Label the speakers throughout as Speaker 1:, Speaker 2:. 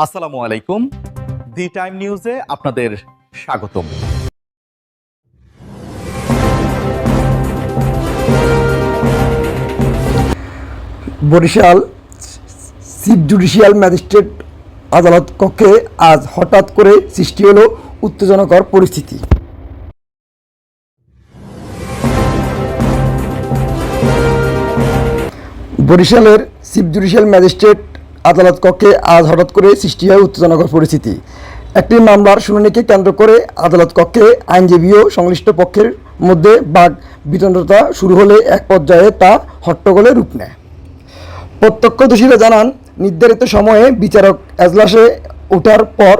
Speaker 1: আসসালামু আলাইকুম। The time নিউজে আপনাদের স্বাগতম।
Speaker 2: বরিশাল চিফ জুডিশিয়াল ম্যাজিস্ট্রেট আদালত কক্ষে আজ হঠাৎ করে সৃষ্টি হলো উত্তেজনাকর পরিস্থিতি। বরিশালের চিফ জুডিশিয়াল ম্যাজিস্ট্রেট আদালত কক্ষে আজ হঠাৎ করে সৃষ্টি হয় উত্তেজনাকর পরিস্থিতি। একটি মামলার শুনানিকে কেন্দ্র করে আদালত কক্ষে আইনজীবী ও সংশ্লিষ্ট পক্ষের মধ্যে বাক বিতণ্ডতা শুরু হলে এক পর্যায়ে তা হট্টগোলে রূপ নেয়। প্রত্যক্ষদর্শীরা জানান, নির্ধারিত সময়ে বিচারক এজলাসে ওঠার পর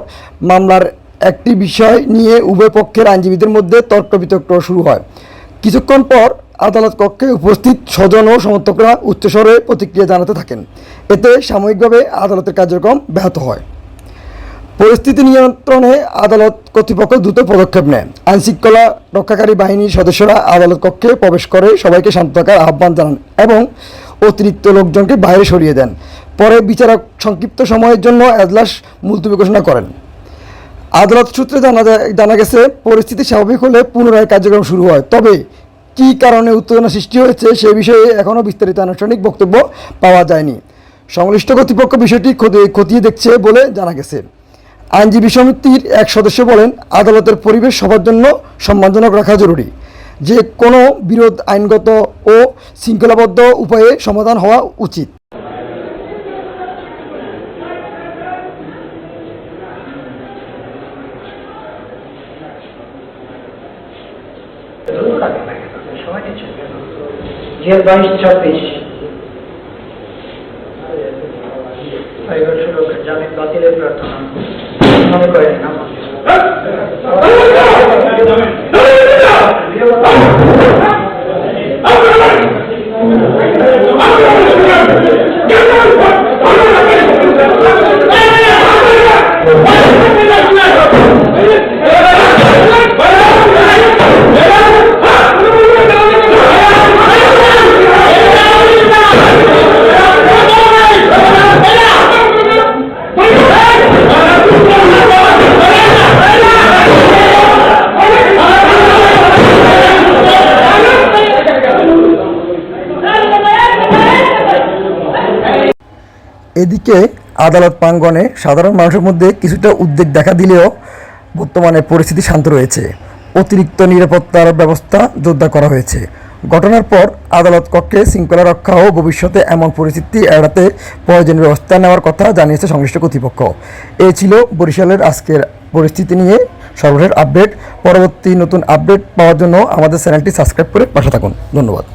Speaker 2: মামলার একটি বিষয় নিয়ে উভয় পক্ষের আইনজীবীদের মধ্যে তর্ক বিতর্ক শুরু হয়। কিছুক্ষণ পর আদালত কক্ষে উপস্থিত স্বজন ও সমর্থকরা উচ্চস্বরে প্রতিক্রিয়া জানাতে থাকেন। এতে সাময়িকভাবে আদালতের কার্যক্রম ব্যাহত হয়। পরিস্থিতি নিয়ন্ত্রণে আদালত কর্তৃপক্ষ দ্রুত পদক্ষেপ নেয়। আইনশৃঙ্খলা রক্ষাকারী বাহিনীর সদস্যরা আদালত কক্ষে প্রবেশ করে সবাইকে শান্ত থাকার আহ্বান জানান এবং অতিরিক্ত লোকজনকে বাইরে সরিয়ে দেন। পরে বিচারক সংক্ষিপ্ত সময়ের জন্য এজলাস মুলতবি ঘোষণা করেন। আদালত সূত্রে জানা গেছে, পরিস্থিতি স্বাভাবিক হলে পুনরায় কার্যক্রম শুরু হয়। তবে কী কারণে উত্তেজনা সৃষ্টি হয়েছে সে বিষয়ে এখনও বিস্তারিত আনুষ্ঠানিক বক্তব্য পাওয়া যায়নি। সংশ্লিষ্ট কর্তৃপক্ষ বিষয়টি খতিয়ে দেখছে বলে জানা গেছে। আইনজীবী সমিতির এক সদস্য বলেন, আদালতের পরিবেশ সবার জন্য সম্মানজনক রাখা জরুরি। যে কোনো বিরোধ আইনগত ও শৃঙ্খলাবদ্ধ উপায়ে সমাধান হওয়া উচিত।
Speaker 3: জামিন বাতিলের প্রার্থনা মনে করেন না।
Speaker 2: এদিকে আদালত প্রাঙ্গণে সাধারণ মানুষের মধ্যে কিছুটা উদ্বেগ দেখা দিলেও বর্তমানে পরিস্থিতি শান্ত রয়েছে। অতিরিক্ত নিরাপত্তার ব্যবস্থা জোরদার করা হয়েছে। ঘটনার পর আদালত কক্ষে শৃঙ্খলা রক্ষা ও ভবিষ্যতে এমন পরিস্থিতি এড়াতে প্রয়োজনীয় ব্যবস্থা নেওয়ার কথা জানিয়েছে সংশ্লিষ্ট কর্তৃপক্ষ। এই ছিল বরিশালের আজকের পরিস্থিতি নিয়ে সর্বশেষ আপডেট। পরবর্তী নতুন আপডেট পাওয়ার জন্য আমাদের চ্যানেলটি সাবস্ক্রাইব করে পাশে থাকুন। ধন্যবাদ।